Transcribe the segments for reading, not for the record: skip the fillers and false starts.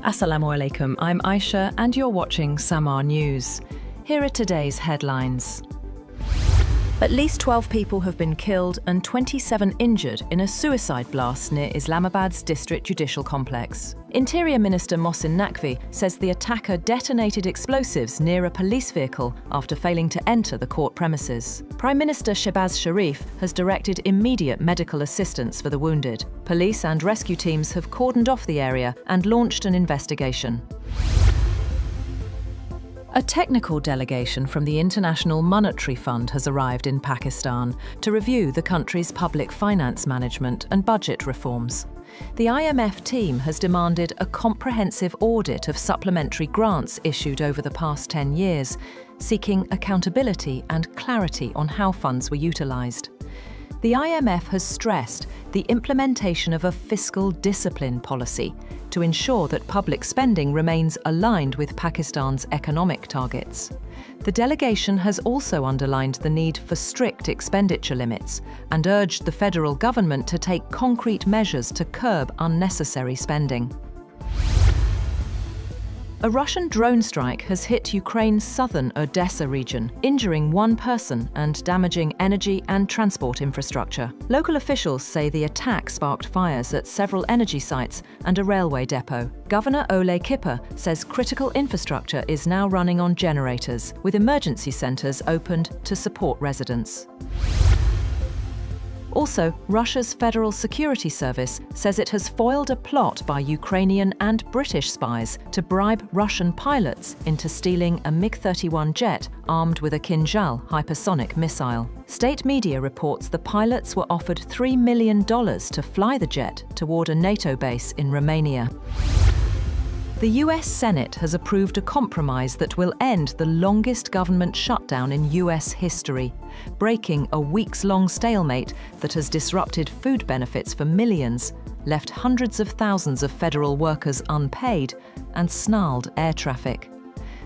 Assalamu alaikum, I'm Aisha and you're watching Samaa News. Here are today's headlines. At least 12 people have been killed and 27 injured in a suicide blast near Islamabad's district judicial complex. Interior Minister Mohsin Naqvi says the attacker detonated explosives near a police vehicle after failing to enter the court premises. Prime Minister Shehbaz Sharif has directed immediate medical assistance for the wounded. Police and rescue teams have cordoned off the area and launched an investigation. A technical delegation from the International Monetary Fund has arrived in Pakistan to review the country's public finance management and budget reforms. The IMF team has demanded a comprehensive audit of supplementary grants issued over the past 10 years, seeking accountability and clarity on how funds were utilised. The IMF has stressed the implementation of a fiscal discipline policy to ensure that public spending remains aligned with Pakistan's economic targets. The delegation has also underlined the need for strict expenditure limits and urged the federal government to take concrete measures to curb unnecessary spending. A Russian drone strike has hit Ukraine's southern Odessa region, injuring one person and damaging energy and transport infrastructure. Local officials say the attack sparked fires at several energy sites and a railway depot. Governor Ole Kipper says critical infrastructure is now running on generators, with emergency centres opened to support residents. Also, Russia's Federal Security Service says it has foiled a plot by Ukrainian and British spies to bribe Russian pilots into stealing a MiG-31 jet armed with a Kinzhal hypersonic missile. State media reports the pilots were offered $3 million to fly the jet toward a NATO base in Romania. The US Senate has approved a compromise that will end the longest government shutdown in US history, breaking a weeks-long stalemate that has disrupted food benefits for millions, left hundreds of thousands of federal workers unpaid, and snarled air traffic.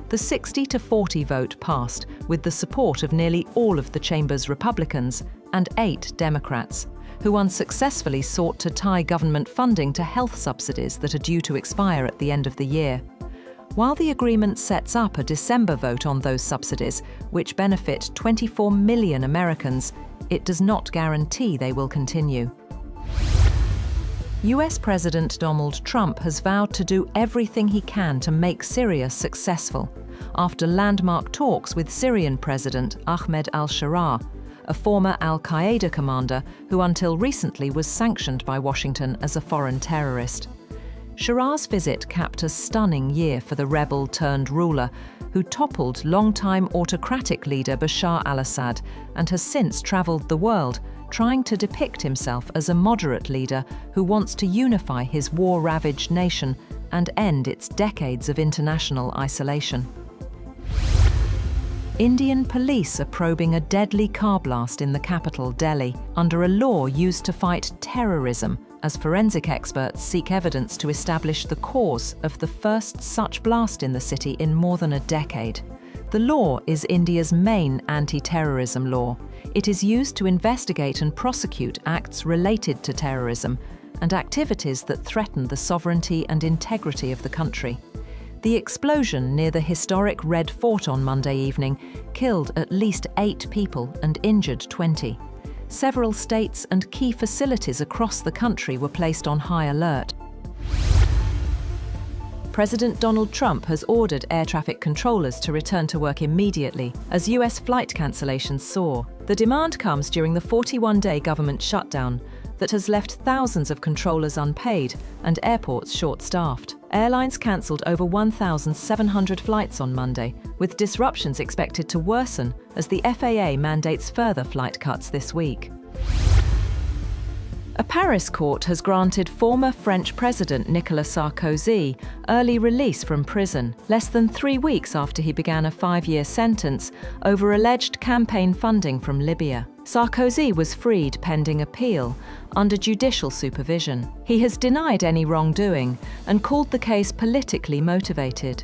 The 60-40 vote passed with the support of nearly all of the chamber's Republicans and 8 Democrats, who unsuccessfully sought to tie government funding to health subsidies that are due to expire at the end of the year. While the agreement sets up a December vote on those subsidies, which benefit 24 million Americans, it does not guarantee they will continue. US President Donald Trump has vowed to do everything he can to make Syria successful, after landmark talks with Syrian President Ahmed al-Sharaa, a former al-Qaeda commander who until recently was sanctioned by Washington as a foreign terrorist. Sharaa's visit capped a stunning year for the rebel-turned-ruler, who toppled longtime autocratic leader Bashar al-Assad and has since travelled the world, trying to depict himself as a moderate leader who wants to unify his war-ravaged nation and end its decades of international isolation. Indian police are probing a deadly car blast in the capital, Delhi, under a law used to fight terrorism, as forensic experts seek evidence to establish the cause of the first such blast in the city in more than a decade. The law is India's main anti-terrorism law. It is used to investigate and prosecute acts related to terrorism and activities that threaten the sovereignty and integrity of the country. The explosion near the historic Red Fort on Monday evening killed at least 8 people and injured 20. Several states and key facilities across the country were placed on high alert. President Donald Trump has ordered air traffic controllers to return to work immediately as US flight cancellations soar. The demand comes during the 41-day government shutdown that has left thousands of controllers unpaid and airports short-staffed. Airlines cancelled over 1,700 flights on Monday, with disruptions expected to worsen as the FAA mandates further flight cuts this week. A Paris court has granted former French President Nicolas Sarkozy early release from prison, less than 3 weeks after he began a 5-year sentence over alleged campaign funding from Libya. Sarkozy was freed pending appeal under judicial supervision. He has denied any wrongdoing and called the case politically motivated.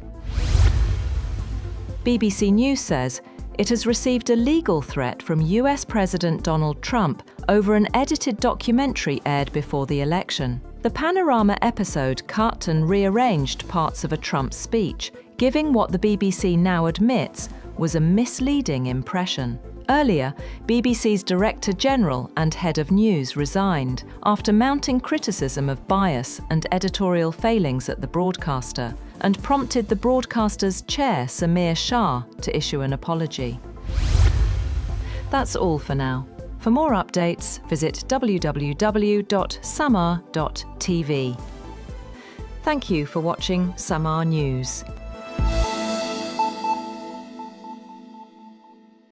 BBC News says it has received a legal threat from US President Donald Trump over an edited documentary aired before the election. The Panorama episode cut and rearranged parts of a Trump speech, giving what the BBC now admits was a misleading impression. Earlier, BBC's Director General and Head of News resigned after mounting criticism of bias and editorial failings at the broadcaster, and prompted the broadcaster's chair, Samaa Shah, to issue an apology. That's all for now. For more updates, visit www.samaa.tv. Thank you for watching Samaa News.